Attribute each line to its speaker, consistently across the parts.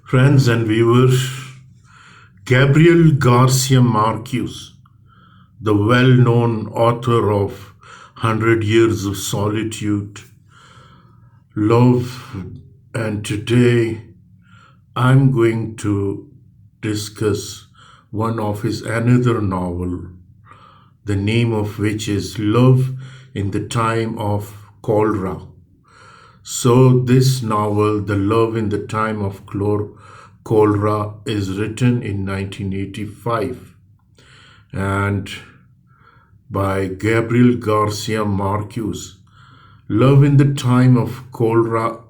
Speaker 1: Friends and viewers, Gabriel Garcia Marquez, the well-known author of 100 Years of Solitude, Love, and today I'm going to discuss one of his another novel, the name of which is Love in the Time of Cholera. So this novel, The Love in the Time of Cholera, is written in 1985 and by Gabriel Garcia Marquez. Love in the Time of Cholera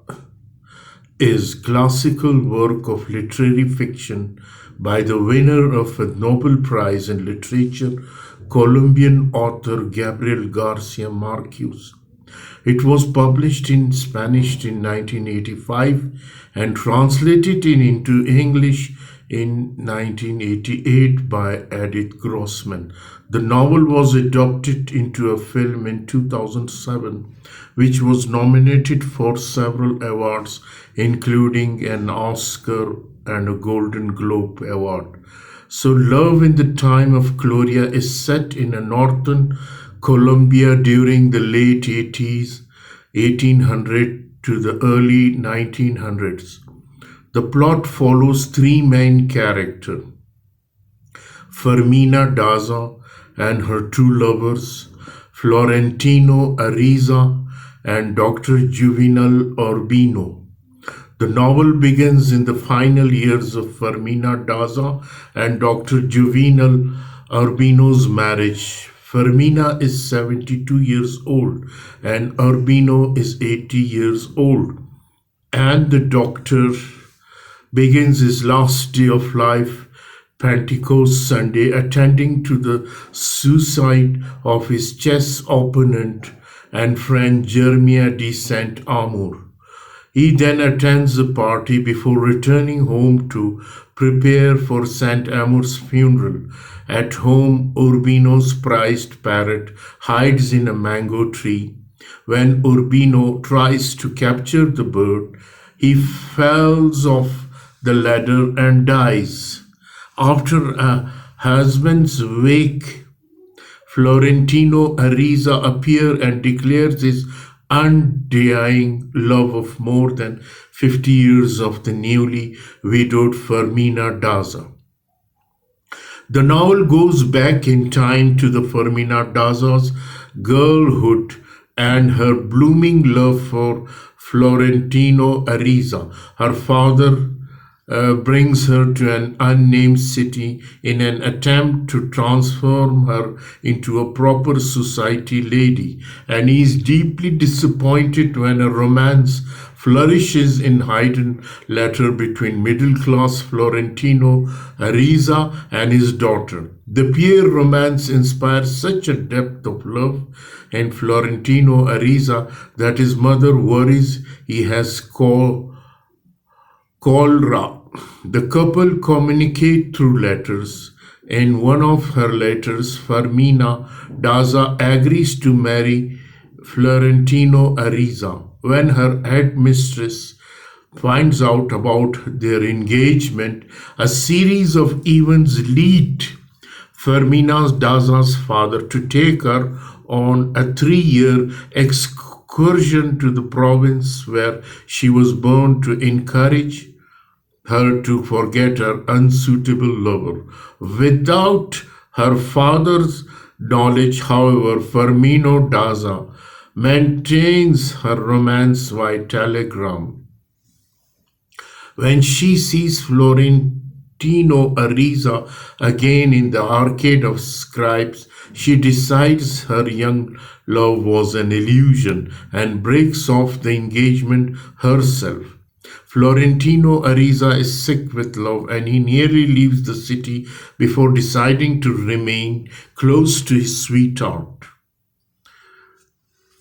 Speaker 1: is classical work of literary fiction by the winner of a Nobel Prize in Literature, Colombian author Gabriel Garcia Marquez. It was published in Spanish in 1985 and translated into English in 1988 by Edith Grossman. The novel was adapted into a film in 2007, which was nominated for several awards, including an Oscar and a Golden Globe Award. So, Love in the Time of Gloria is set in a northern Colombia during the late 1800 to the early 1900s. The plot follows three main characters: Fermina Daza and her two lovers, Florentino Ariza and Dr. Juvenal Urbino. The novel begins in the final years of Fermina Daza and Dr. Juvenal Urbino's marriage. Fermina is 72 years old and Urbino is 80 years old, and the doctor begins his last day of life, Pentecost Sunday, attending to the suicide of his chess opponent and friend Jeremiah de Saint Amour. He then attends the party before returning home to prepare for Saint Amour's funeral. At home, Urbino's prized parrot hides in a mango tree. When Urbino tries to capture the bird, he falls off the ladder and dies. After a husband's wake, Florentino Ariza appears and declares his undying love of more than 50 years of the newly widowed Fermina Daza. The novel goes back in time to the Fermina Daza's girlhood and her blooming love for Florentino Ariza. Her father brings her to an unnamed city in an attempt to transform her into a proper society lady, and he is deeply disappointed when a romance flourishes in hidden letter between middle-class Florentino Ariza and his daughter. The pair romance inspires such a depth of love in Florentino Ariza that his mother worries he has cholera. The couple communicate through letters. In one of her letters, Fermina Daza agrees to marry Florentino Ariza. When her headmistress finds out about their engagement, a series of events lead Fermina Daza's father to take her on a 3-year excursion to the province where she was born to encourage her to forget her unsuitable lover. Without her father's knowledge, however, Fermino Daza maintains her romance via telegram. When she sees Florentino Ariza again in the Arcade of Scribes, she decides her young love was an illusion and breaks off the engagement herself. Florentino Ariza is sick with love and he nearly leaves the city before deciding to remain close to his sweetheart.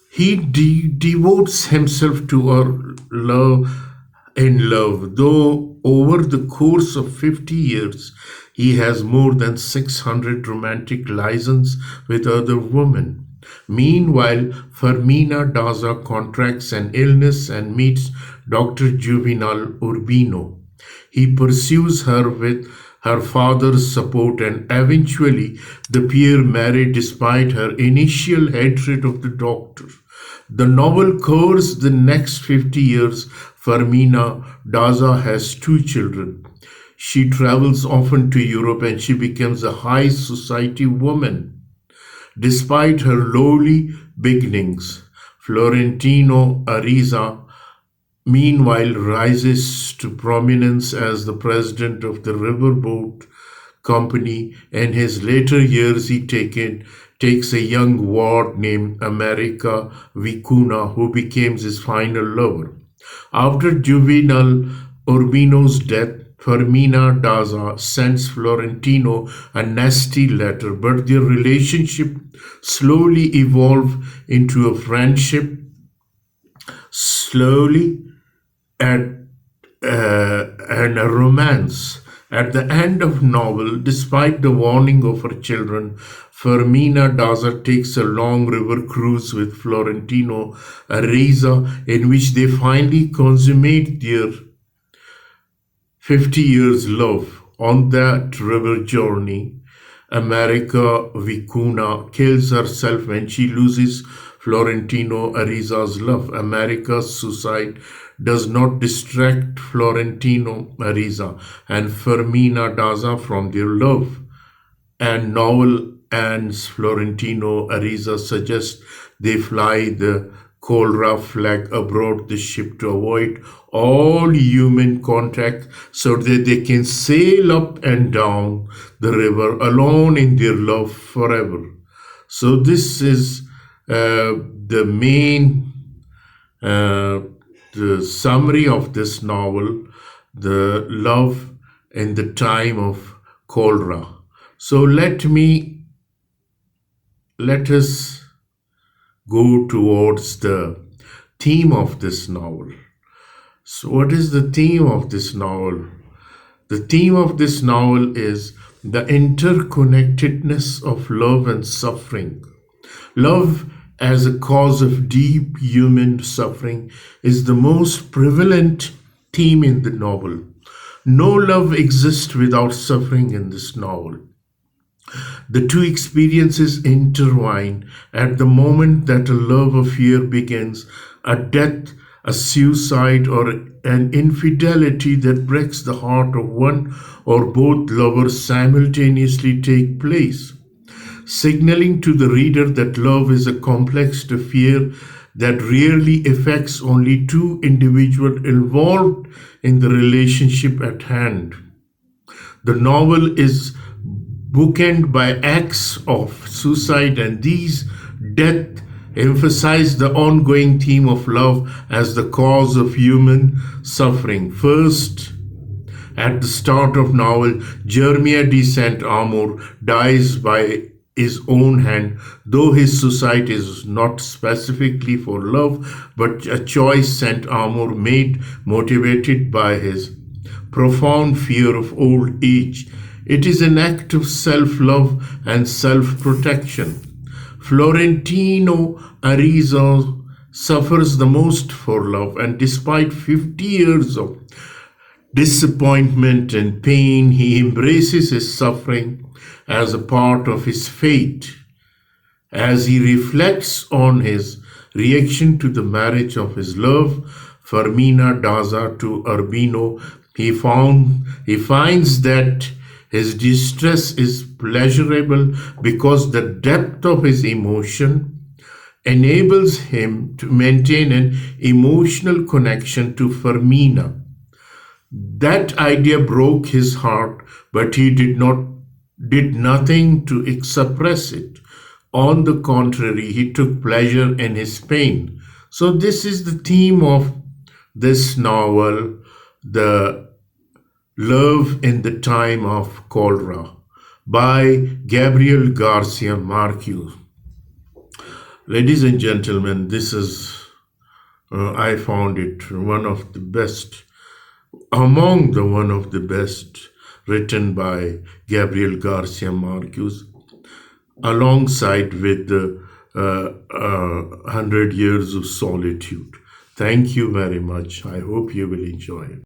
Speaker 1: He devotes himself to her love, though over the course of 50 years he has more than 600 romantic liaisons with other women. Meanwhile, Fermina Daza contracts an illness and meets Dr. Juvenal Urbino. He pursues her with her father's support, and eventually the pair marry despite her initial hatred of the doctor. The novel covers the next 50 years. Fermina Daza has two children. She travels often to Europe and she becomes a high society woman. Despite her lowly beginnings, Florentino Ariza meanwhile rises to prominence as the president of the riverboat company. In his later years, he takes a young ward named America Vicuna, who becomes his final lover. After Juvenal Urbino's death, Fermina Daza sends Florentino a nasty letter, but their relationship slowly evolves into a friendship, slowly and, and a romance. At the end of novel, despite the warning of her children, Fermina Daza takes a long river cruise with Florentino Ariza, in which they finally consummate their 50 years love. On that river journey, America Vicuna kills herself when she loses Florentino Ariza's love. America's suicide does not distract Florentino Ariza and Fermina Daza from their love. And novel ends. Florentino Ariza suggests they fly the Cholera flag aboard the ship to avoid all human contact so that they can sail up and down the river alone in their love forever. So this is the main the summary of this novel, the love in the time of cholera. So let us go towards the theme of this novel. So what is the theme of this novel? The theme of this novel is the interconnectedness of love and suffering. Love as a cause of deep human suffering is the most prevalent theme in the novel. No love exists without suffering in this novel. The two experiences intertwine at the moment that a love affair begins. A death, a suicide, or an infidelity that breaks the heart of one or both lovers simultaneously take place, signaling to the reader that love is a complex affair that rarely affects only two individuals involved in the relationship at hand. The novel is bookended by acts of suicide, and these deaths emphasize the ongoing theme of love as the cause of human suffering. First, at the start of novel, Jeremiah de Saint-Amour dies by his own hand, though his suicide is not specifically for love, but a choice Saint-Amour made motivated by his profound fear of old age. It is an act of self-love and self-protection. Florentino Ariza suffers the most for love, and despite 50 years of disappointment and pain, he embraces his suffering as a part of his fate. As he reflects on his reaction to the marriage of his love, Fermina Daza, to Urbino, he finds that his distress is pleasurable because the depth of his emotion enables him to maintain an emotional connection to Fermina. That idea broke his heart, but he did nothing to suppress it. On the contrary, he took pleasure in his pain. So this is the theme of this novel, the Love in the Time of Cholera by Gabrial Garcia Marquez. Ladies and gentlemen, this is, I found it one of the best, one of the best written by Gabriel Garcia Marquez, alongside with the 100 Years of Solitude. Thank you very much. I hope you will enjoy it.